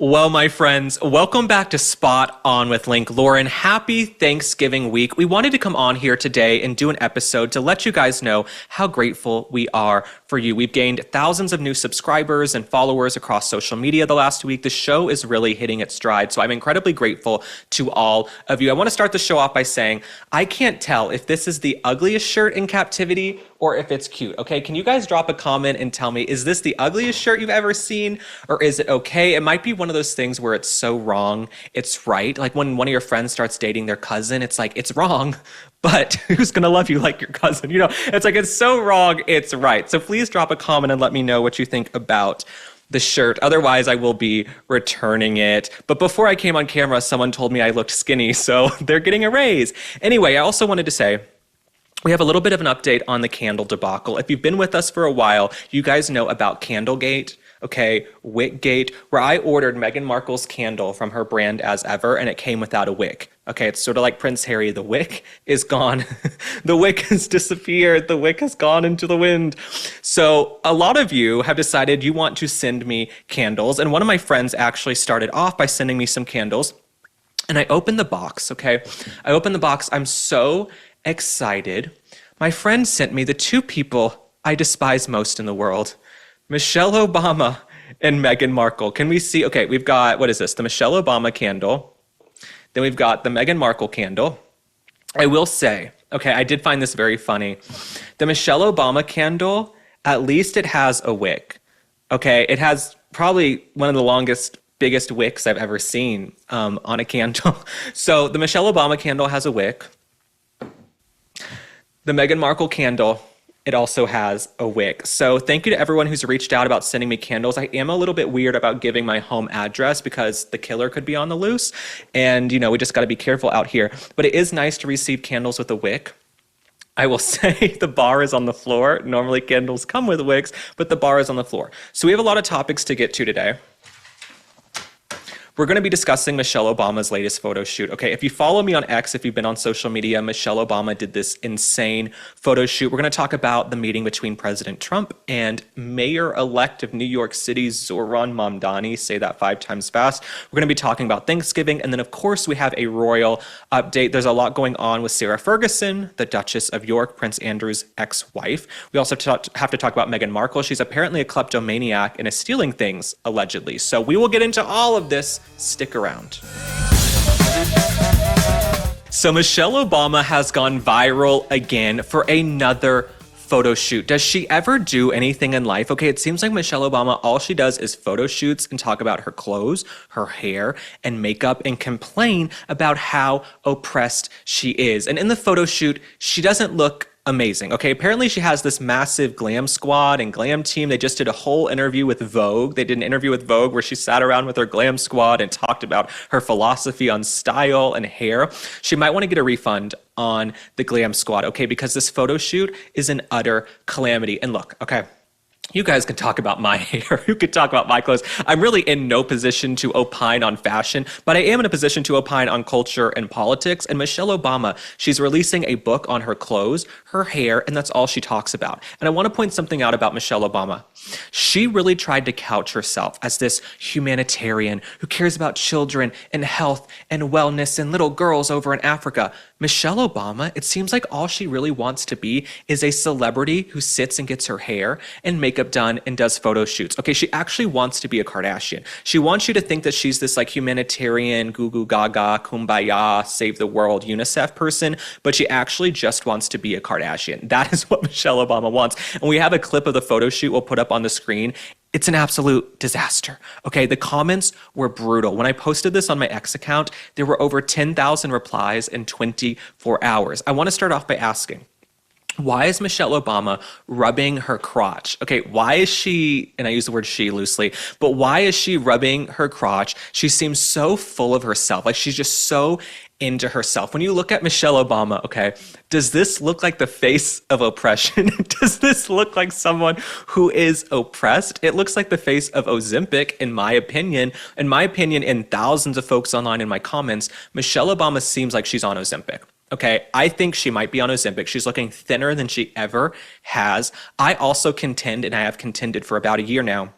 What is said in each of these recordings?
Well, my friends, welcome back to Spot On with Link. Lauren, happy Thanksgiving week. We wanted to come on here today and do an episode to let you guys know how grateful we are for you. We've gained thousands of new subscribers and followers across social media the last week. The show is really hitting its stride, so I'm incredibly grateful to all of you. I want to start the show off by saying I can't tell if this is the ugliest shirt in captivity or if it's cute, okay? Can you guys drop a comment and tell me, is this the ugliest shirt you've ever seen, or is it okay? It might be one of those things where it's so wrong, it's right. Like when one of your friends starts dating their cousin, it's like, it's wrong, but who's gonna love you like your cousin? You know, it's like, it's so wrong, it's right. So please drop a comment and let me know what you think about the shirt. Otherwise, I will be returning it. But before I came on camera, someone told me I looked skinny, so they're getting a raise. Anyway, I also wanted to say, we have a little bit of an update on the candle debacle. If you've been with us for a while, you guys know about Candlegate, okay, Wickgate, where I ordered Meghan Markle's candle from her brand As Ever, and it came without a wick. Okay, it's sort of like Prince Harry. The wick is gone. The wick has disappeared. The wick has gone into the wind. So a lot of you have decided you want to send me candles, and one of my friends actually started off by sending me some candles, and I opened the box, okay? I opened the box. I'm so excited. My friend sent me the two people I despise most in the world, Michelle Obama and Meghan Markle. Can we see? Okay, we've got, what is this? The Michelle Obama candle. Then we've got the Meghan Markle candle. I will say, okay, I did find this very funny. The Michelle Obama candle, at least it has a wick. Okay, it has probably one of the longest, biggest wicks I've ever seen on a candle. So the Michelle Obama candle has a wick. The Meghan Markle candle, it also has a wick. So thank you to everyone who's reached out about sending me candles. I am a little bit weird about giving my home address because the killer could be on the loose. And, you know, we just got to be careful out here. But it is nice to receive candles with a wick. I will say the bar is on the floor. Normally candles come with wicks, but the bar is on the floor. So we have a lot of topics to get to today. We're going to be discussing Michelle Obama's latest photo shoot. Okay, if you follow me on X, if you've been on social media, Michelle Obama did this insane photo shoot. We're going to talk about the meeting between President Trump and Mayor-elect of New York City, Zohran Mamdani. Say that 5 times fast. We're going to be talking about Thanksgiving. And then, of course, we have a royal update. There's a lot going on with Sarah Ferguson, the Duchess of York, Prince Andrew's ex-wife. We also have to talk about Meghan Markle. She's apparently a kleptomaniac and is stealing things, allegedly. So we will get into all of this. Stick around. So Michelle Obama has gone viral again for another photo shoot. Does she ever do anything in life? Okay, it seems like Michelle Obama, all she does is photo shoots and talk about her clothes, her hair, and makeup, and complain about how oppressed she is. And in the photo shoot, she doesn't look amazing. Okay, apparently she has this massive glam squad and glam team. They just did a whole interview with Vogue. They did an interview with Vogue where she sat around with her glam squad and talked about her philosophy on style and hair. She might want to get a refund on the glam squad, okay, because this photo shoot is an utter calamity. And look, okay, you guys can talk about my hair. You can talk about my clothes. I'm really in no position to opine on fashion, but I am in a position to opine on culture and politics. And Michelle Obama, she's releasing a book on her clothes, her hair, and that's all she talks about. And I want to point something out about Michelle Obama. She really tried to couch herself as this humanitarian who cares about children and health and wellness and little girls over in Africa. Michelle Obama, it seems like all she really wants to be is a celebrity who sits and gets her hair and makeup done and does photo shoots. Okay, she actually wants to be a Kardashian. She wants you to think that she's this like humanitarian, goo goo gaga, kumbaya, save the world, UNICEF person, but she actually just wants to be a Kardashian. That is what Michelle Obama wants. And we have a clip of the photo shoot we'll put up on the screen. It's an absolute disaster. Okay, the comments were brutal. When I posted this on my X account, there were over 10,000 replies in 24 hours. I want to start off by asking, why is Michelle Obama rubbing her crotch? Okay, why is she, and I use the word she loosely, but why is she rubbing her crotch? She seems so full of herself. Like she's just so into herself. When you look at Michelle Obama, okay, does this look like the face of oppression? Does this look like someone who is oppressed? It looks like the face of Ozempic, in my opinion. In my opinion, and thousands of folks online in my comments, Michelle Obama seems like she's on Ozempic. Okay, I think she might be on Ozempic. She's looking thinner than she ever has. I also contend, and I have contended for about a year now,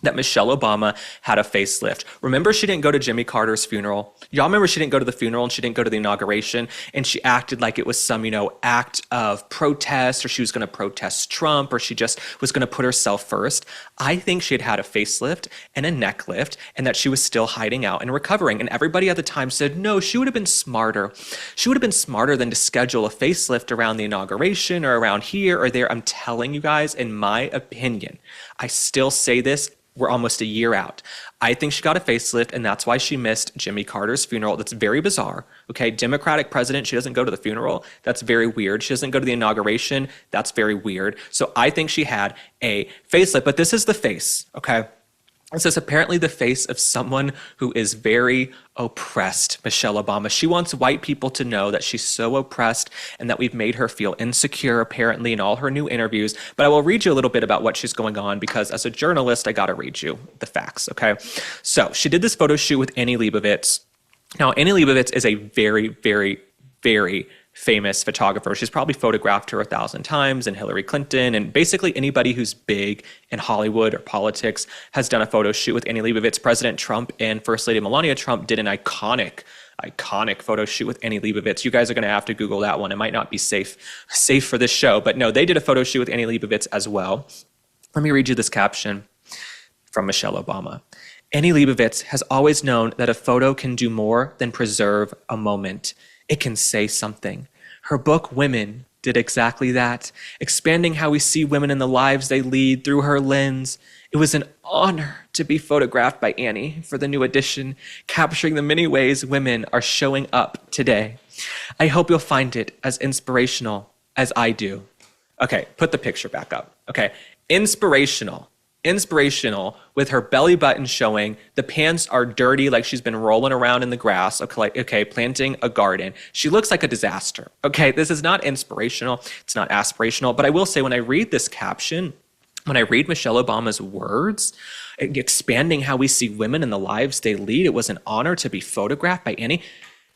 that Michelle Obama had a facelift. Remember, she didn't go to Jimmy Carter's funeral? Y'all remember she didn't go to the funeral and she didn't go to the inauguration, and she acted like it was some, act of protest, or she was going to protest Trump, or she just was going to put herself first. I think she had a facelift and a neck lift, and that she was still hiding out and recovering. And everybody at the time said, no, she would have been smarter. She would have been smarter than to schedule a facelift around the inauguration or around here or there. I'm telling you guys, in my opinion, I still say this, we're almost a year out. I think she got a facelift, and that's why she missed Jimmy Carter's funeral. That's very bizarre. Okay, Democratic president, she doesn't go to the funeral. That's very weird. She doesn't go to the inauguration. That's very weird. So I think she had a facelift, but this is the face, okay? This is apparently the face of someone who is very oppressed, Michelle Obama. She wants white people to know that she's so oppressed and that we've made her feel insecure, apparently, in all her new interviews. But I will read you a little bit about what she's going on, because as a journalist, I got to read you the facts, okay? So she did this photo shoot with Annie Leibovitz. Now, Annie Leibovitz is a very, very, very famous photographer. She's probably photographed her 1,000 times, and Hillary Clinton, and basically anybody who's big in Hollywood or politics has done a photo shoot with Annie Leibovitz. President Trump and First Lady Melania Trump did an iconic photo shoot with Annie Leibovitz. You guys are going to have to Google that one. It might not be safe for this show, but no, they did a photo shoot with Annie Leibovitz as well. Let me read you this caption from Michelle Obama. Annie Leibovitz has always known that a photo can do more than preserve a moment. It can say something. Her book, Women, did exactly that, expanding how we see women in the lives they lead through her lens. It was an honor to be photographed by Annie for the new edition, capturing the many ways women are showing up today. I hope you'll find it as inspirational as I do. Okay, put the picture back up. Okay, inspirational with her belly button showing. The pants are dirty, like she's been rolling around in the grass, okay, planting a garden. She looks like a disaster. Okay, this is not inspirational. It's not aspirational. But I will say, when I read this caption, when I read Michelle Obama's words, expanding how we see women in the lives they lead, it was an honor to be photographed by Annie.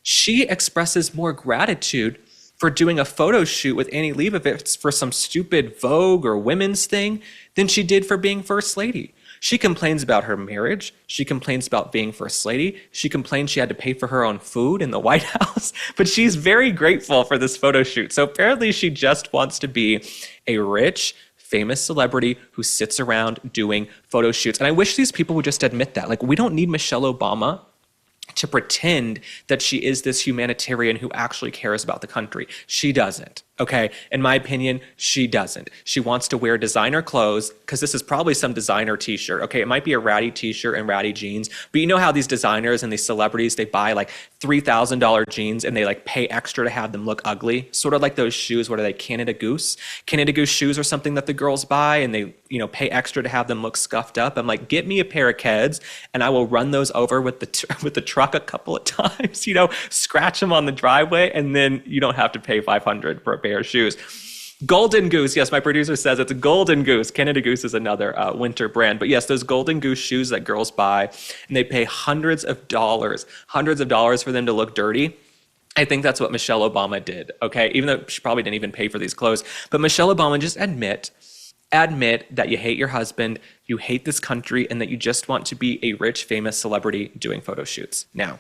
She expresses more gratitude for doing a photo shoot with Annie Leibovitz for some stupid Vogue or women's thing than she did for being First Lady. She complains about her marriage. She complains about being First Lady. She complains she had to pay for her own food in the White House, but she's very grateful for this photo shoot. So apparently she just wants to be a rich, famous celebrity who sits around doing photo shoots. And I wish these people would just admit that. Like, we don't need Michelle Obama to pretend that she is this humanitarian who actually cares about the country. She doesn't, okay? In my opinion, she doesn't. She wants to wear designer clothes, because this is probably some designer t-shirt, okay? It might be a ratty t-shirt and ratty jeans, but you know how these designers and these celebrities, they buy like $3,000 jeans and they like pay extra to have them look ugly? Sort of like those shoes, what are they, Canada Goose? Canada Goose shoes are something that the girls buy, and they, pay extra to have them look scuffed up. I'm like, get me a pair of Keds and I will run those over with the truck a couple of times, scratch them on the driveway, and then you don't have to pay $500 for a pair of shoes. Golden Goose, yes, my producer says it's a Golden Goose. Canada Goose is another winter brand. But yes, those Golden Goose shoes that girls buy, and they pay hundreds of dollars for them to look dirty. I think that's what Michelle Obama did, okay? Even though she probably didn't even pay for these clothes. But Michelle Obama, just admit that you hate your husband, you hate this country, and that you just want to be a rich, famous celebrity doing photo shoots. Now,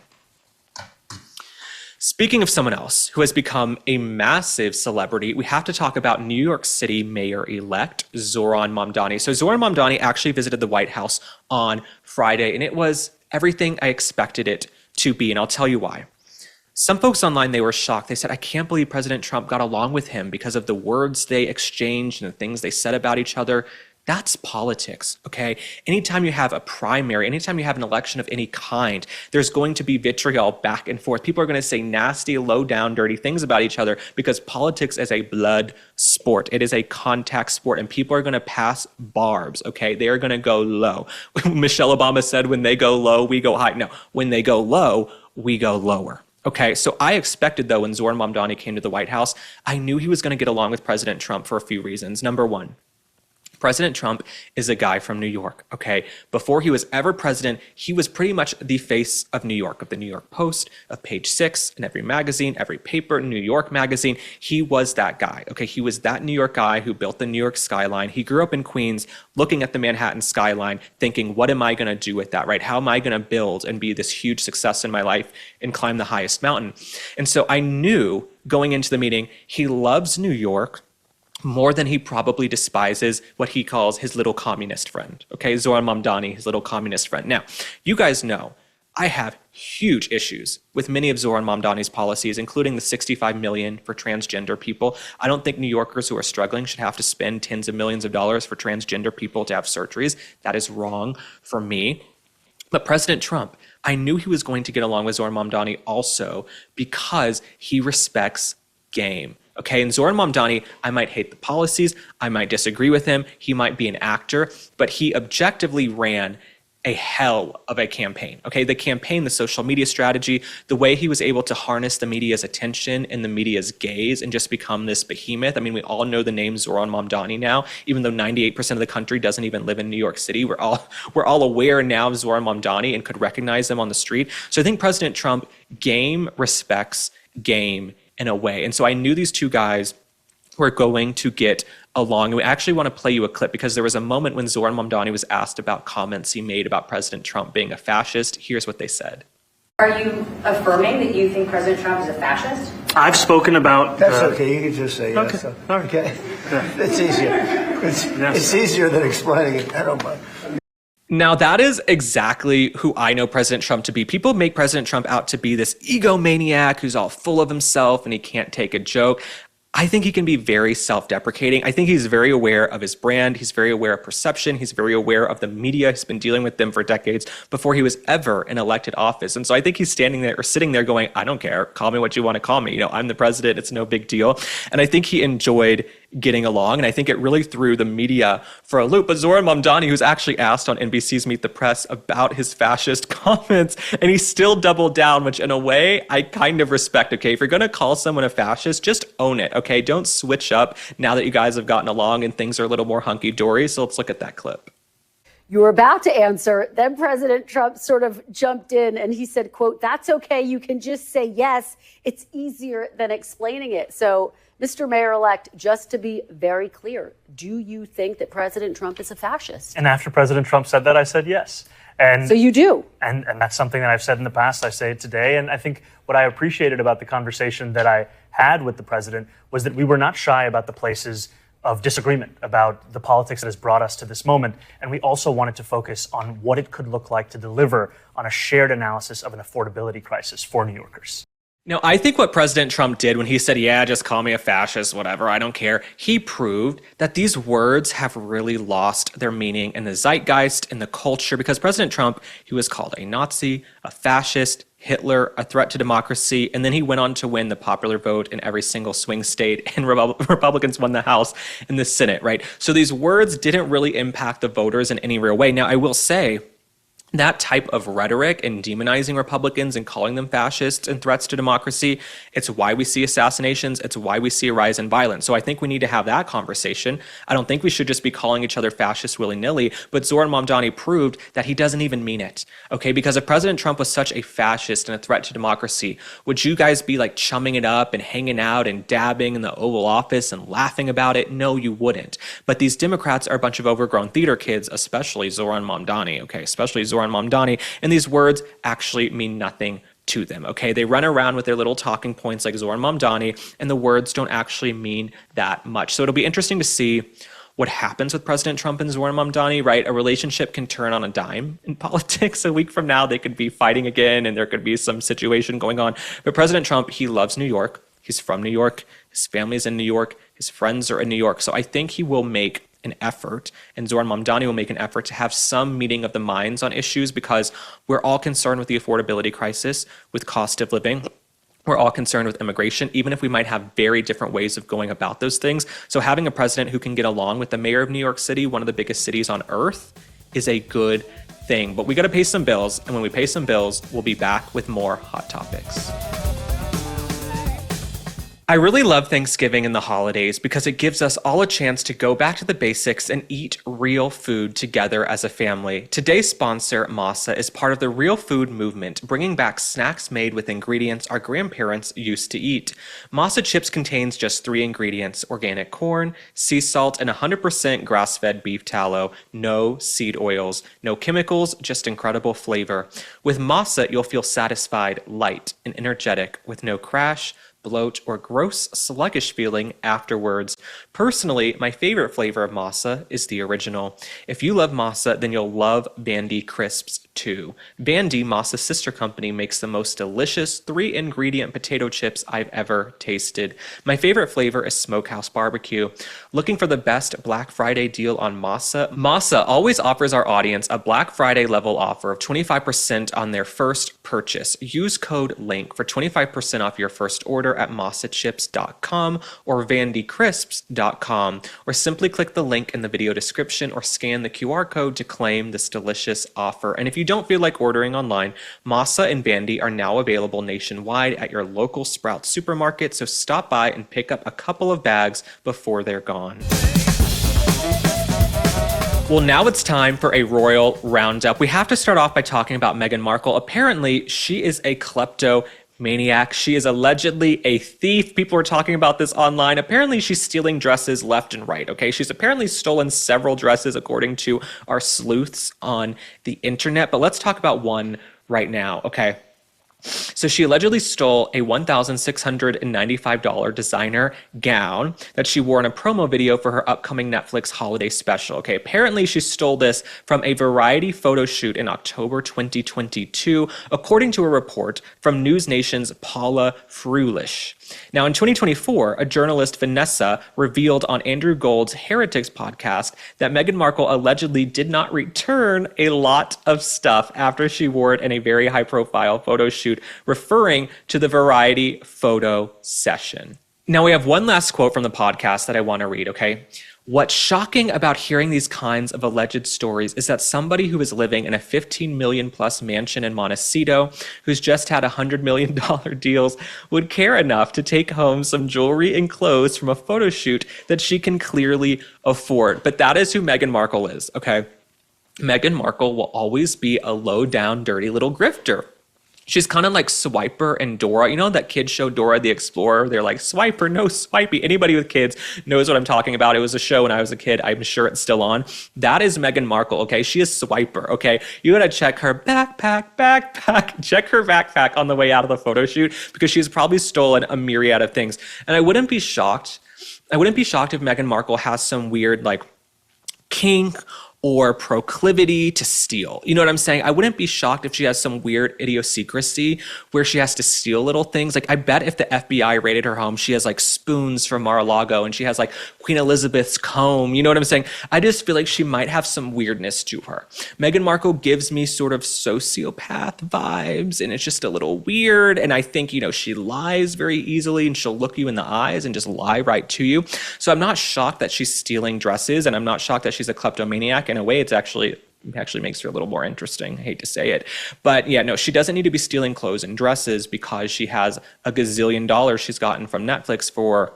speaking of someone else who has become a massive celebrity, we have to talk about New York City Mayor-elect Zohran Mamdani. So Zohran Mamdani actually visited the White House on Friday, and it was everything I expected it to be, and I'll tell you why. Some folks online, they were shocked. They said, I can't believe President Trump got along with him because of the words they exchanged and the things they said about each other. That's politics, okay? Anytime you have a primary, anytime you have an election of any kind, there's going to be vitriol back and forth. People are going to say nasty, low down, dirty things about each other, because politics is a blood sport. It is a contact sport, and people are going to pass barbs, okay? They are going to go low. Michelle Obama said, when they go low, we go high. No, when they go low, we go lower. Okay, so I expected, though, when Zohran Mamdani came to the White House, I knew he was going to get along with President Trump for a few reasons. Number one, President Trump is a guy from New York, okay? Before he was ever president, he was pretty much the face of New York, of the New York Post, of Page Six, in every magazine, every paper, New York magazine. He was that guy, okay? He was that New York guy who built the New York skyline. He grew up in Queens, looking at the Manhattan skyline, thinking, what am I gonna do with that, right? How am I gonna build and be this huge success in my life and climb the highest mountain? And so I knew going into the meeting, he loves New York more than he probably despises what he calls his little communist friend. Okay, Zohran Mamdani, his little communist friend. Now, you guys know I have huge issues with many of Zohran Mamdani's policies, including the $65 million for transgender people. I don't think New Yorkers who are struggling should have to spend tens of millions of dollars for transgender people to have surgeries. That is wrong for me. But President Trump, I knew he was going to get along with Zohran Mamdani also because he respects game. Okay, and Zohran Mamdani, I might hate the policies, I might disagree with him, he might be an actor, but he objectively ran a hell of a campaign. Okay, the campaign, the social media strategy, the way he was able to harness the media's attention and the media's gaze and just become this behemoth. I mean, we all know the name Zohran Mamdani now, even though 98% of the country doesn't even live in New York City. We're all aware now of Zohran Mamdani and could recognize them on the street. So I think President Trump game respects game in a way. And so I knew these two guys were going to get along. And we actually want to play you a clip because there was a moment when Zohran Mamdani was asked about comments he made about President Trump being a fascist. Here's what they said. Are you affirming that you think President Trump is a fascist? I've spoken about... That's okay. You can just say yes. Okay. All right. Okay. It's easier. It's easier than explaining it. I don't mind. Now, that is exactly who I know President Trump to be. People make President Trump out to be this egomaniac who's all full of himself and he can't take a joke. I think he can be very self-deprecating. I think he's very aware of his brand. He's very aware of perception. He's very aware of the media. He's been dealing with them for decades before he was ever in elected office. And so I think he's standing there or sitting there going, I don't care. Call me what you want to call me. You know, I'm the president. It's no big deal. And I think he enjoyed getting along. And I think it really threw the media for a loop. But Zohran Mamdani, who's actually asked on NBC's Meet the Press about his fascist comments, and he still doubled down, which in a way I kind of respect. Okay, if you're going to call someone a fascist, just own it. Okay, don't switch up now that you guys have gotten along and things are a little more hunky-dory. So let's look at that clip. You were about to answer. Then President Trump sort of jumped in and he said, quote, that's okay. You can just say yes. It's easier than explaining it. So, Mr. Mayor-elect, just to be very clear, do you think that President Trump is a fascist? And after President Trump said that, I said yes. And so you do? And that's something that I've said in the past. I say it today. And I think what I appreciated about the conversation that I had with the president was that we were not shy about the places of disagreement, about the politics that has brought us to this moment. And we also wanted to focus on what it could look like to deliver on a shared analysis of an affordability crisis for New Yorkers. Now, I think what President Trump did when he said, yeah, just call me a fascist, whatever, I don't care, he proved that these words have really lost their meaning in the zeitgeist, in the culture, because President Trump, he was called a Nazi, a fascist, Hitler, a threat to democracy, and then he went on to win the popular vote in every single swing state, and Republicans won the House and the Senate, right? So these words didn't really impact the voters in any real way. Now, I will say, that type of rhetoric and demonizing Republicans and calling them fascists and threats to democracy, it's why we see assassinations. It's why we see a rise in violence. So I think we need to have that conversation. I don't think we should just be calling each other fascists willy-nilly, but Zohran Mamdani proved that he doesn't even mean it, okay? Because if President Trump was such a fascist and a threat to democracy, would you guys be like chumming it up and hanging out and dabbing in the Oval Office and laughing about it? No, you wouldn't. But these Democrats are a bunch of overgrown theater kids, especially Zohran Mamdani, okay? Especially Zohran Mamdani, and these words actually mean nothing to them, okay? They run around with their little talking points like Zohran Mamdani, and the words don't actually mean that much. So it'll be interesting to see what happens with President Trump and Zohran Mamdani, right? A relationship can turn on a dime in politics. A week from now, they could be fighting again, and there could be some situation going on. But President Trump, he loves New York. He's from New York. His family's in New York. His friends are in New York. So I think he will make an effort, and Zohran Mamdani will make an effort to have some meeting of the minds on issues, because we're all concerned with the affordability crisis, with cost of living. We're all concerned with immigration, even if we might have very different ways of going about those things. So having a president who can get along with the mayor of New York City, one of the biggest cities on earth, is a good thing. But we got to pay some bills, and when we pay some bills, we'll be back with more Hot Topics. I really love Thanksgiving and the holidays because it gives us all a chance to go back to the basics and eat real food together as a family. Today's sponsor, Masa, is part of the real food movement, bringing back snacks made with ingredients our grandparents used to eat. Masa chips contains just 3 ingredients: organic corn, sea salt, and 100% grass-fed beef tallow. No seed oils, no chemicals, just incredible flavor. With Masa, you'll feel satisfied, light, and energetic with no crash, bloat, or gross, sluggish feeling afterwards. Personally, my favorite flavor of Masa is the original. If you love Masa, then you'll love Bandy Crisps too. Bandy, Masa's sister company, makes the most delicious 3-ingredient potato chips I've ever tasted. My favorite flavor is Smokehouse Barbecue. Looking for the best Black Friday deal on Masa? Masa always offers our audience a Black Friday level offer of 25% on their first purchase. Use code LINK for 25% off your first order at masachips.com or vandycrisps.com, or simply click the link in the video description or scan the QR code to claim this delicious offer. And if you don't feel like ordering online, Masa and Bandy are now available nationwide at your local Sprouts supermarket, so stop by and pick up a couple of bags before they're gone. Well, now it's time for a Royal Roundup. We have to start off by talking about Meghan Markle. Apparently, she is a kleptomaniac. She is allegedly a thief. People are talking about this online. Apparently, she's stealing dresses left and right, okay? She's apparently stolen several dresses, according to our sleuths on the internet. But let's talk about one right now, okay? So she allegedly stole a $1,695 designer gown that she wore in a promo video for her upcoming Netflix holiday special. Okay, apparently she stole this from a Variety photo shoot in October 2022, according to a report from News Nation's Paula Frulish. Now, in 2024, a journalist, Vanessa, revealed on Andrew Gold's Heretics podcast that Meghan Markle allegedly did not return a lot of stuff after she wore it in a very high-profile photo shoot, referring to the Variety photo session. Now, we have one last quote from the podcast that I want to read, okay? What's shocking about hearing these kinds of alleged stories is that somebody who is living in a $15 million plus mansion in Montecito, who's just had $100 million deals, would care enough to take home some jewelry and clothes from a photo shoot that she can clearly afford. But that is who Meghan Markle is, okay? Meghan Markle will always be a low-down, dirty little grifter. She's kind of like Swiper and Dora. You know that kid show Dora the Explorer? They're like, Swiper, no Swipey. Anybody with kids knows what I'm talking about. It was a show when I was a kid. I'm sure it's still on. That is Meghan Markle, okay? She is Swiper, okay? You gotta check her backpack. Check her backpack on the way out of the photo shoot because she's probably stolen a myriad of things. And I wouldn't be shocked if Meghan Markle has some weird like kink or proclivity to steal. You know what I'm saying? I wouldn't be shocked if she has some weird idiosyncrasy where she has to steal little things. Like, I bet if the FBI raided her home, she has like spoons from Mar-a-Lago and she has like Queen Elizabeth's comb. You know what I'm saying? I just feel like she might have some weirdness to her. Meghan Markle gives me sort of sociopath vibes, and it's just a little weird. And I think, you know, she lies very easily and she'll look you in the eyes and just lie right to you. So I'm not shocked that she's stealing dresses, and I'm not shocked that she's a kleptomaniac. In a way, it actually makes her a little more interesting. I hate to say it. But yeah, no, she doesn't need to be stealing clothes and dresses because she has a gazillion dollars she's gotten from Netflix for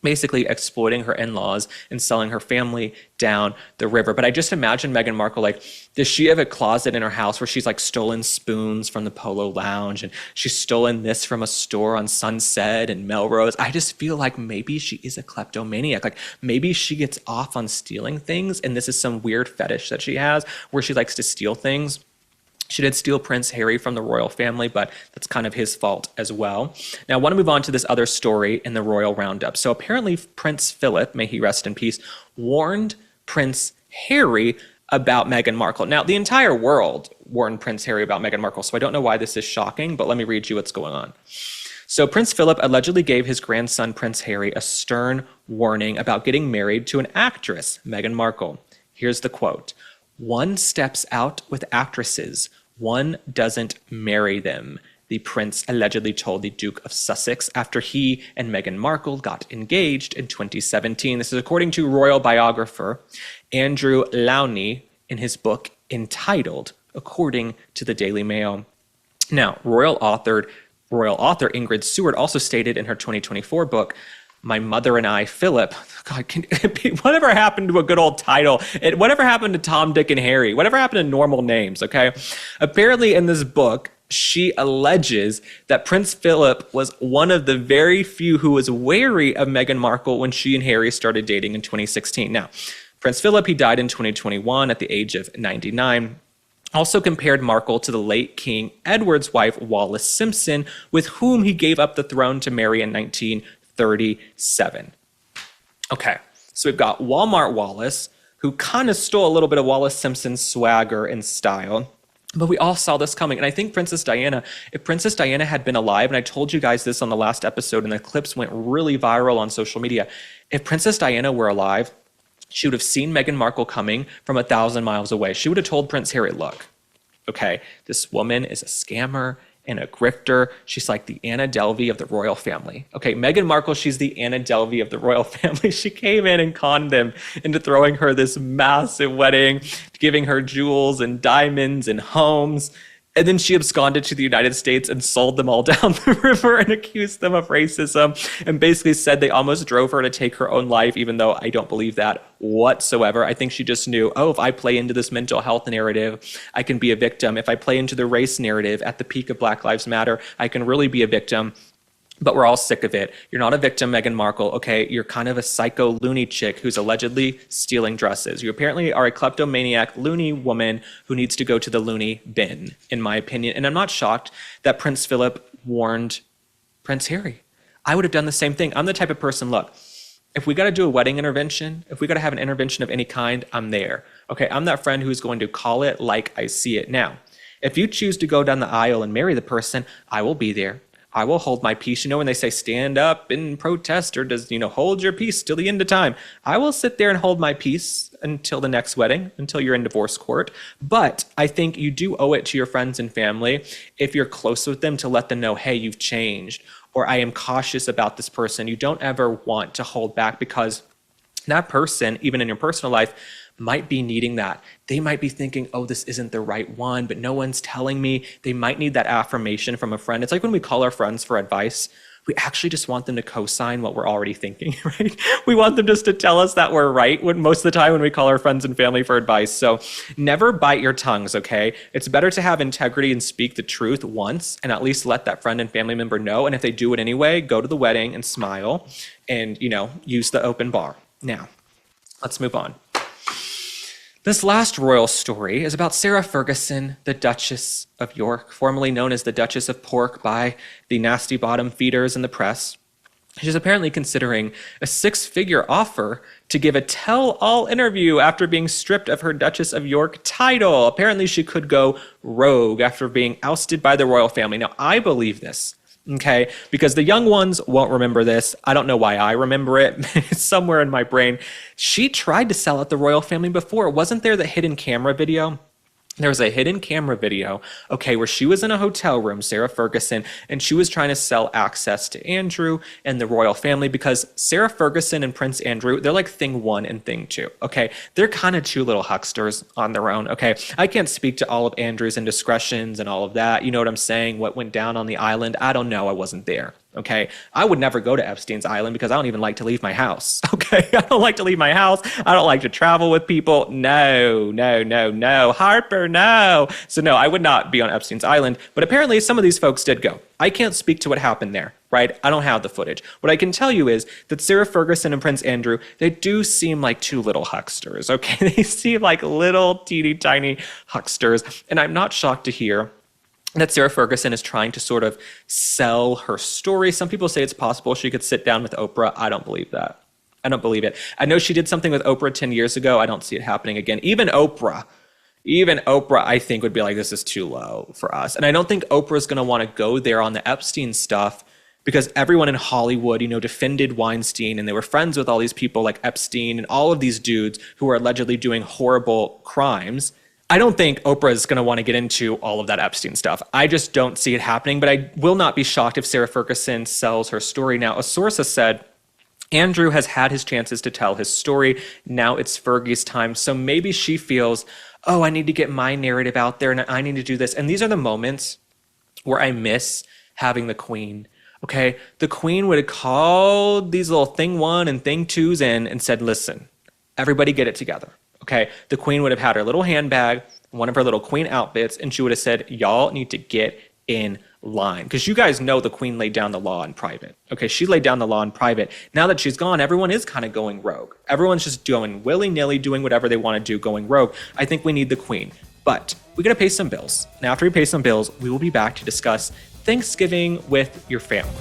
basically exploiting her in-laws and selling her family down the river. But I just imagine Meghan Markle, like, does she have a closet in her house where she's like stolen spoons from the Polo Lounge and she's stolen this from a store on Sunset and Melrose? I just feel like maybe she is a kleptomaniac. Like, maybe she gets off on stealing things and this is some weird fetish that she has where she likes to steal things. She did steal Prince Harry from the royal family, but that's kind of his fault as well. Now, I want to move on to this other story in the Royal Roundup. So apparently Prince Phillip, may he rest in peace, warned Prince Harry about Meghan Markle. Now, the entire world warned Prince Harry about Meghan Markle, so I don't know why this is shocking, but let me read you what's going on. So Prince Philip allegedly gave his grandson Prince Harry a stern warning about getting married to an actress, Meghan Markle. Here's the quote. "One steps out with actresses. One doesn't marry them," the prince allegedly told the Duke of Sussex after he and Meghan Markle got engaged in 2017. This is according to royal biographer Andrew Lowney in his book entitled According to the Daily Mail. Now, royal author royal author Ingrid Seward also stated in her 2024 book, My Mother and I, Phillip. God, whatever happened to a good old title? Whatever happened to Tom, Dick, and Harry? Whatever happened to normal names, okay? Apparently in this book, she alleges that Prince Philip was one of the very few who was wary of Meghan Markle when she and Harry started dating in 2016. Now, Prince Philip, he died in 2021 at the age of 99. Also compared Markle to the late King Edward's wife, Wallis Simpson, with whom he gave up the throne to marry in 1937. Okay, so we've got Walmart Wallis, who kind of stole a little bit of Wallis Simpson's swagger and style. But we all saw this coming. And I think Princess Diana, if Princess Diana had been alive, and I told you guys this on the last episode, and the clips went really viral on social media. If Princess Diana were alive, she would have seen Meghan Markle coming from 1,000 miles away. She would have told Prince Harry, look, okay, this woman is a scammer and a grifter. She's like the Anna Delvey of the royal family. Okay, Meghan Markle, she's the Anna Delvey of the royal family. She came in and conned them into throwing her this massive wedding, giving her jewels and diamonds and homes. And then she absconded to the United States and sold them all down the river and accused them of racism and basically said they almost drove her to take her own life, even though I don't believe that whatsoever. I think she just knew, oh, if I play into this mental health narrative, I can be a victim. If I play into the race narrative at the peak of Black Lives Matter, I can really be a victim. But we're all sick of it. You're not a victim, Meghan Markle, okay? You're kind of a psycho loony chick who's allegedly stealing dresses. You apparently are a kleptomaniac loony woman who needs to go to the loony bin, in my opinion. And I'm not shocked that Prince Philip warned Prince Harry. I would have done the same thing. I'm the type of person, look, if we got to do a wedding intervention, if we got to have an intervention of any kind, I'm there. Okay, I'm that friend who's going to call it like I see it now. If you choose to go down the aisle and marry the person, I will be there. I will hold my peace. You know, when they say stand up and protest or does, hold your peace till the end of time. I will sit there and hold my peace until the next wedding, until you're in divorce court. But I think you do owe it to your friends and family, if you're close with them, to let them know, hey, you've changed, or I am cautious about this person. You don't ever want to hold back, because that person, even in your personal life, might be needing that. They might be thinking, oh, this isn't the right one, but no one's telling me. They might need that affirmation from a friend. It's like when we call our friends for advice, we actually just want them to co-sign what we're already thinking, right? We want them just to tell us that we're right most of the time when we call our friends and family for advice. So never bite your tongues, okay? It's better to have integrity and speak the truth once and at least let that friend and family member know. And if they do it anyway, go to the wedding and smile and, use the open bar. Now, let's move on. This last royal story is about Sarah Ferguson, the Duchess of York, formerly known as the Duchess of Pork by the nasty bottom feeders in the press. She's apparently considering a 6-figure offer to give a tell-all interview after being stripped of her Duchess of York title. Apparently, she could go rogue after being ousted by the royal family. Now, I believe this. Okay, because the young ones won't remember this. I don't know why I remember it. It's somewhere in my brain. She tried to sell out the royal family before. Wasn't there the hidden camera video? There was a hidden camera video, okay, where she was in a hotel room, Sarah Ferguson, and she was trying to sell access to Andrew and the royal family, because Sarah Ferguson and Prince Andrew, they're like thing one and thing two, okay? They're kind of two little hucksters on their own, okay? I can't speak to all of Andrew's indiscretions and all of that. You know what I'm saying? What went down on the island? I don't know. I wasn't there. Okay, I would never go to Epstein's Island because I don't even like to leave my house. Okay, I don't like to leave my house. I don't like to travel with people. No, Harper, no. So no, I would not be on Epstein's Island. But apparently some of these folks did go. I can't speak to what happened there, right? I don't have the footage. What I can tell you is that Sarah Ferguson and Prince Andrew, they do seem like two little hucksters, okay? They seem like little teeny tiny hucksters. And I'm not shocked to hear that Sarah Ferguson is trying to sort of sell her story. Some people say it's possible she could sit down with Oprah. I don't believe that. I don't believe it. I know she did something with Oprah 10 years ago. I don't see it happening again. Even Oprah, I think would be like, this is too low for us. And I don't think Oprah's going to want to go there on the Epstein stuff, because everyone in Hollywood, defended Weinstein, and they were friends with all these people like Epstein and all of these dudes who were allegedly doing horrible crimes. I don't think Oprah is going to want to get into all of that Epstein stuff. I just don't see it happening, but I will not be shocked if Sarah Ferguson sells her story. Now, a source has said Andrew has had his chances to tell his story. Now it's Fergie's time. So maybe she feels, oh, I need to get my narrative out there and I need to do this. And these are the moments where I miss having the Queen. Okay, the Queen would have called these little thing one and thing twos in and said, listen, everybody get it together. Okay, the Queen would have had her little handbag, one of her little Queen outfits, and she would have said, y'all need to get in line. Because you guys know the Queen laid down the law in private. Okay, she laid down the law in private. Now that she's gone, everyone is kind of going rogue. Everyone's just doing willy-nilly, doing whatever they want to do, going rogue. I think we need the Queen. But we got to pay some bills. And after we pay some bills, we will be back to discuss Thanksgiving with your family.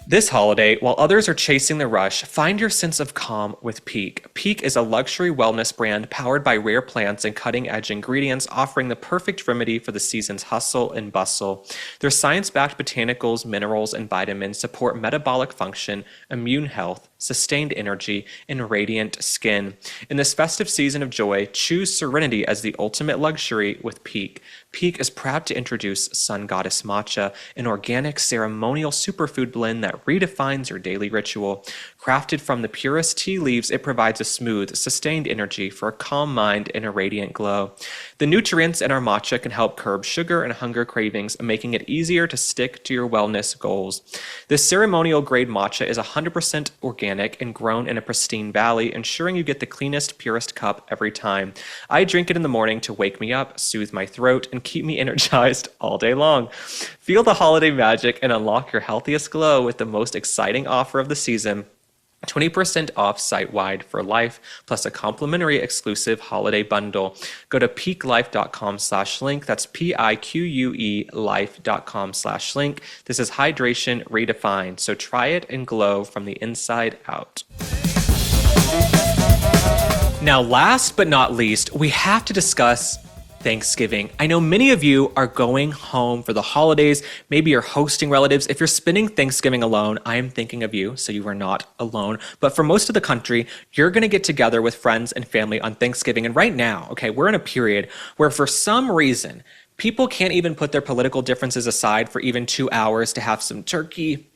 This holiday, while others are chasing the rush, find your sense of calm with Peak. Peak is a luxury wellness brand powered by rare plants and cutting-edge ingredients, offering the perfect remedy for the season's hustle and bustle. Their science-backed botanicals, minerals, and vitamins support metabolic function, immune health, sustained energy, and radiant skin. In this festive season of joy, choose serenity as the ultimate luxury with Peak. Peak is proud to introduce Sun Goddess Matcha, an organic ceremonial superfood blend that redefines your daily ritual. Crafted from the purest tea leaves, it provides a smooth, sustained energy for a calm mind and a radiant glow. The nutrients in our matcha can help curb sugar and hunger cravings, making it easier to stick to your wellness goals. This ceremonial grade matcha is 100% organic and grown in a pristine valley, ensuring you get the cleanest, purest cup every time. I drink it in the morning to wake me up, soothe my throat, and keep me energized all day long. Feel the holiday magic and unlock your healthiest glow with the most exciting offer of the season. 20% off site-wide for life, plus a complimentary exclusive holiday bundle. Go to peaklife.com/link. That's PIQUE life.com/link. This is hydration redefined, so try it and glow from the inside out. Now, last but not least, we have to discuss Thanksgiving. I know many of you are going home for the holidays. Maybe you're hosting relatives. If you're spending Thanksgiving alone, I am thinking of you, so you are not alone. But for most of the country, you're going to get together with friends and family on Thanksgiving. And right now, okay, we're in a period where for some reason, people can't even put their political differences aside for even 2 hours to have some turkey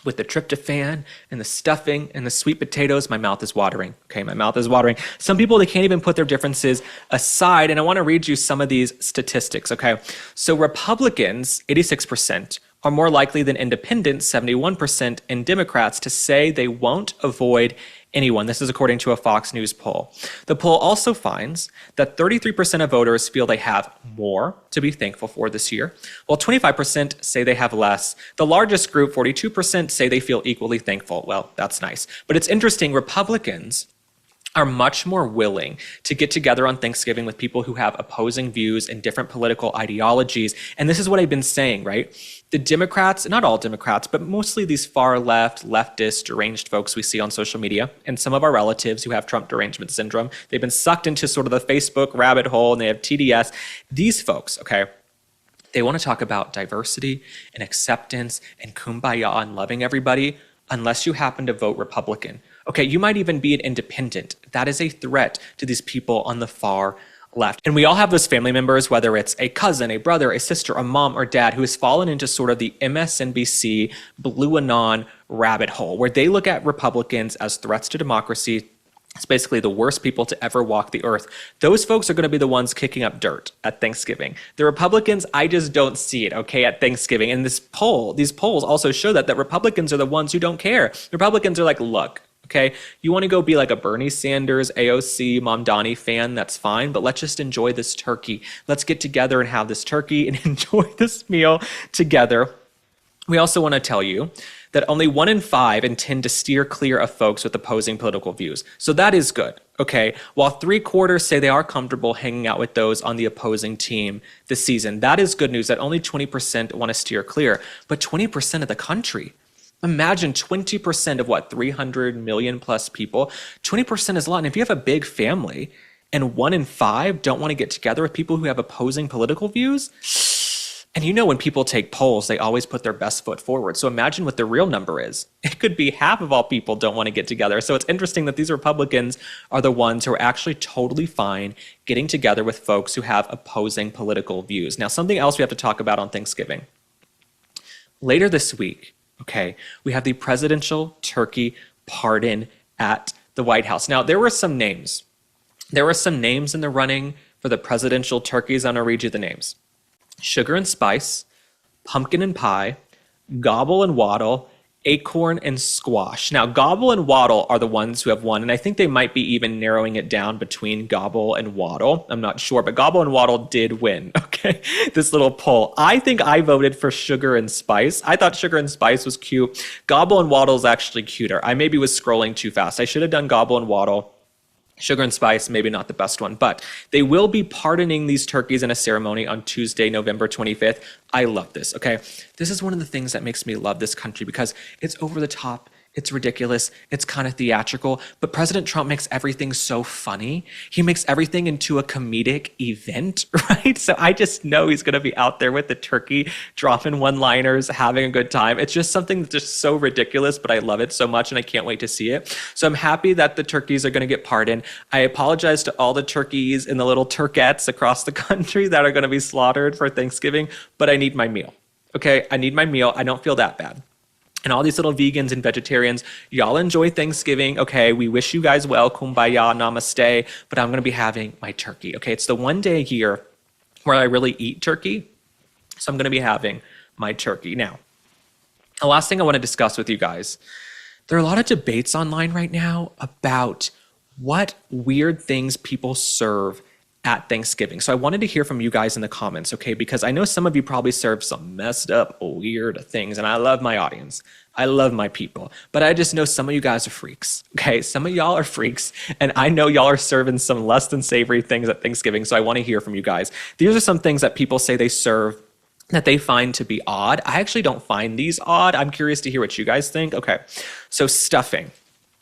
with the tryptophan and the stuffing and the sweet potatoes. My mouth is watering. Okay, my mouth is watering. Some people, they can't even put their differences aside. And I want to read you some of these statistics, okay? So Republicans, 86%, are more likely than independents, 71%, and Democrats to say they won't avoid anyone. This is according to a Fox News poll. The poll also finds that 33% of voters feel they have more to be thankful for this year, while 25% say they have less. The largest group, 42%, say they feel equally thankful. Well, that's nice. But it's interesting, Republicans are much more willing to get together on Thanksgiving with people who have opposing views and different political ideologies. And this is what I've been saying, right? The Democrats, not all Democrats, but mostly these far left, leftist, deranged folks we see on social media, and some of our relatives who have Trump derangement syndrome, they've been sucked into sort of the Facebook rabbit hole and they have TDS. These folks, okay, they want to talk about diversity and acceptance and kumbaya and loving everybody unless you happen to vote Republican. Okay, you might even be an independent. That is a threat to these people on the far left. And we all have those family members, whether it's a cousin, a brother, a sister, a mom, or dad, who has fallen into sort of the MSNBC blue anon rabbit hole, where they look at Republicans as threats to democracy. It's basically the worst people to ever walk the earth. Those folks are going to be the ones kicking up dirt at Thanksgiving. The Republicans, I just don't see it, okay, at Thanksgiving. And these polls also show that Republicans are the ones who don't care. Republicans are like, look, okay, you want to go be like a Bernie Sanders, AOC, Mamdani fan, that's fine, but let's just enjoy this turkey. Let's get together and have this turkey and enjoy this meal together. We also want to tell you that only 1 in 5 intend to steer clear of folks with opposing political views. So that is good, okay? While 3/4 say they are comfortable hanging out with those on the opposing team this season, that is good news that only 20% want to steer clear, but 20% of the country. Imagine 20% of 300 million plus people. 20% is a lot. And if you have a big family and 1 in 5 don't want to get together with people who have opposing political views, and you know when people take polls, they always put their best foot forward. So imagine what the real number is. It could be half of all people don't want to get together. So it's interesting that these Republicans are the ones who are actually totally fine getting together with folks who have opposing political views. Now, something else we have to talk about on Thanksgiving. Later this week, okay, we have the presidential turkey pardon at the White House. Now, there were some names. There were some names in the running for the presidential turkeys. I'm going to read you the names. sugar and spice, pumpkin and pie, gobble and waddle, acorn and squash. Now, gobble and waddle are the ones who have won, and I think they might be even narrowing it down between gobble and waddle. I'm not sure, but gobble and waddle did win, okay? This little poll. I think I voted for sugar and spice. I thought sugar and spice was cute. Gobble and waddle is actually cuter. I maybe was scrolling too fast. I should have done gobble and waddle. Sugar and spice, maybe not the best one, but they will be pardoning these turkeys in a ceremony on Tuesday, November 25th. I love this, okay? This is one of the things that makes me love this country because it's over the top. It's ridiculous. It's kind of theatrical, but President Trump makes everything so funny. He makes everything into a comedic event, right? So I just know he's going to be out there with the turkey, dropping one-liners, having a good time. It's just something that's just so ridiculous, but I love it so much and I can't wait to see it. So I'm happy that the turkeys are going to get pardoned. I apologize to all the turkeys and the little turkettes across the country that are going to be slaughtered for Thanksgiving, but I need my meal, okay? I need my meal. I don't feel that bad. And all these little vegans and vegetarians, y'all enjoy Thanksgiving. Okay, we wish you guys well. Kumbaya, namaste. But I'm going to be having my turkey. Okay, it's the one day a year where I really eat turkey. So I'm going to be having my turkey. Now, the last thing I want to discuss with you guys, there are a lot of debates online right now about what weird things people serve at Thanksgiving. So I wanted to hear from you guys in the comments, okay? Because I know some of you probably serve some messed up, weird things, and I love my audience. I love my people, but I just know some of you guys are freaks, okay? Some of y'all are freaks, and I know y'all are serving some less than savory things at Thanksgiving, so I want to hear from you guys. These are some things that people say they serve that they find to be odd. I actually don't find these odd. I'm curious to hear what you guys think. Okay, so stuffing.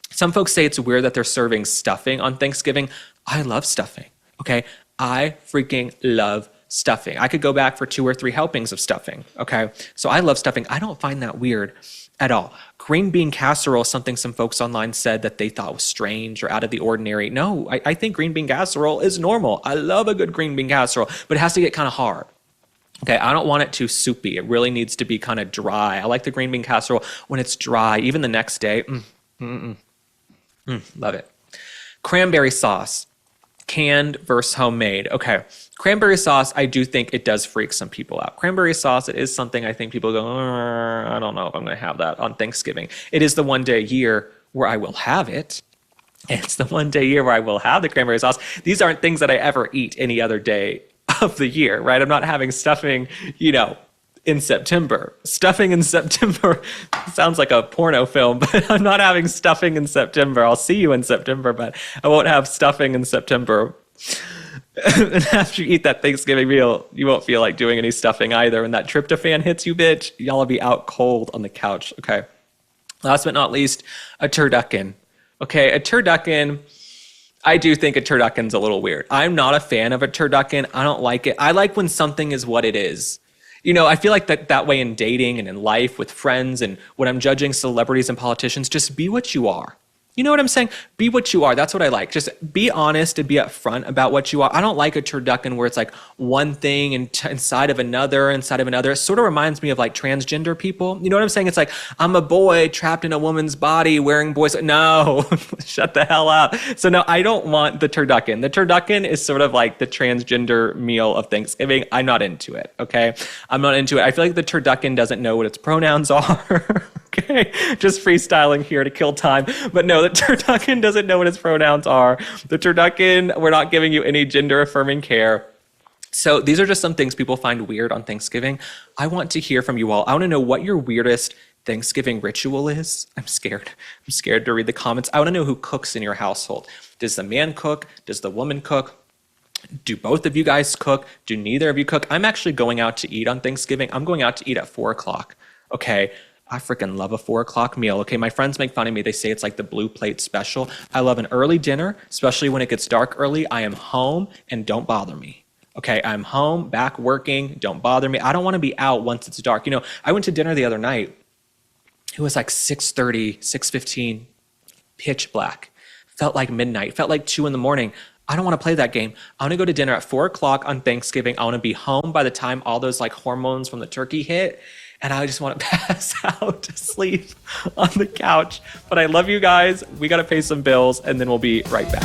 Some folks say it's weird that they're serving stuffing on Thanksgiving. I love stuffing. Okay, I freaking love stuffing. I could go back for 2 or 3 helpings of stuffing. Okay, so I love stuffing. I don't find that weird at all. Green bean casserole is something some folks online said that they thought was strange or out of the ordinary. No, I think green bean casserole is normal. I love a good green bean casserole, but it has to get kind of hard. Okay, I don't want it too soupy. It really needs to be kind of dry. I like the green bean casserole when it's dry, even the next day. Love it. Cranberry sauce. Canned versus homemade. Okay, cranberry sauce, I do think it does freak some people out. Cranberry sauce, it is something I think people go, I don't know if I'm going to have that on Thanksgiving. It is the one day a year where I will have it. It's the one day a year where I will have the cranberry sauce. These aren't things that I ever eat any other day of the year, right? I'm not having stuffing, in September. Stuffing in September sounds like a porno film, but I'm not having stuffing in September. I'll see you in September, but I won't have stuffing in September. And after you eat that Thanksgiving meal, you won't feel like doing any stuffing either. When that tryptophan hits you, bitch, y'all will be out cold on the couch. Okay. Last but not least, a turducken. Okay, a turducken. I do think a turducken's a little weird. I'm not a fan of a turducken. I don't like it. I like when something is what it is. I feel like that way in dating and in life with friends and when I'm judging celebrities and politicians, just be what you are. You know what I'm saying? Be what you are. That's what I like. Just be honest and be upfront about what you are. I don't like a turducken where it's like one thing inside of another. It sort of reminds me of like transgender people. You know what I'm saying? It's like, I'm a boy trapped in a woman's body wearing boys. No, shut the hell up. So no, I don't want the turducken. The turducken is sort of like the transgender meal of Thanksgiving. I'm not into it, okay? I'm not into it. I feel like the turducken doesn't know what its pronouns are. Okay, just freestyling here to kill time. But no, the turducken doesn't know what its pronouns are. The turducken, we're not giving you any gender-affirming care. So these are just some things people find weird on Thanksgiving. I want to hear from you all. I want to know what your weirdest Thanksgiving ritual is. I'm scared. I'm scared to read the comments. I want to know who cooks in your household. Does the man cook? Does the woman cook? Do both of you guys cook? Do neither of you cook? I'm actually going out to eat on Thanksgiving. I'm going out to eat at 4 o'clock. Okay. I freaking love a 4 o'clock meal. Okay, my friends make fun of me. They say it's like the blue plate special. I love an early dinner, especially when it gets dark early. I am home and don't bother me. Okay, I'm home, back working, don't bother me. I don't want to be out once it's dark. I went to dinner the other night. It was like 6:30, 6:15, pitch black. Felt like midnight, felt like 2 a.m. I don't want to play that game. I want to go to dinner at 4 o'clock on Thanksgiving. I want to be home by the time all those like hormones from the turkey hit. And I just want to pass out to sleep on the couch. But I love you guys. We got to pay some bills, and then we'll be right back.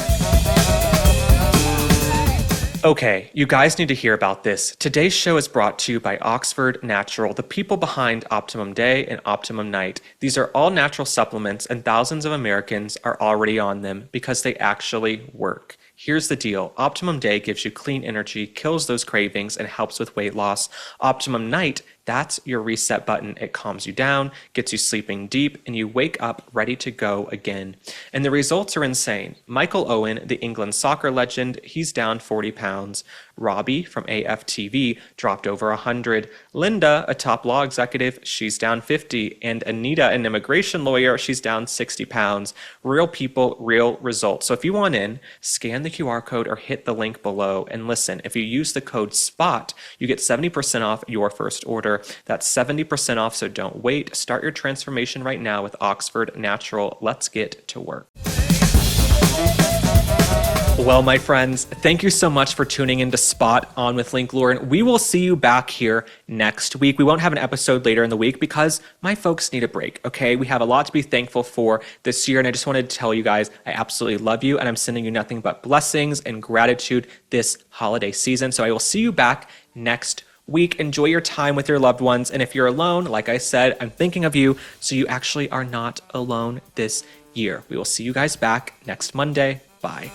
Okay, you guys need to hear about this. Today's show is brought to you by Oxford Natural, the people behind Optimum Day and Optimum Night. These are all natural supplements, and thousands of Americans are already on them because they actually work. Here's the deal. Optimum Day gives you clean energy, kills those cravings, and helps with weight loss. Optimum Night, that's your reset button. It calms you down, gets you sleeping deep, and you wake up ready to go again. And the results are insane. Michael Owen, the England soccer legend, he's down 40 pounds. Robbie from AFTV dropped over 100. Linda, a top law executive, she's down 50. And Anita, an immigration lawyer, she's down 60 pounds. Real people, real results. So if you want in, scan the QR code or hit the link below. And listen, if you use the code SPOT, you get 70% off your first order. That's 70% off, so don't wait. Start your transformation right now with Oxford Natural. Let's get to work. Well, my friends, thank you so much for tuning in to Spot On with Link Lauren. We will see you back here next week. We won't have an episode later in the week because my folks need a break, okay? We have a lot to be thankful for this year, and I just wanted to tell you guys I absolutely love you, and I'm sending you nothing but blessings and gratitude this holiday season. So I will see you back next week. Enjoy your time with your loved ones, and if you're alone, like I said, I'm thinking of you, so you actually are not alone this year. We will see you guys back next Monday. Bye.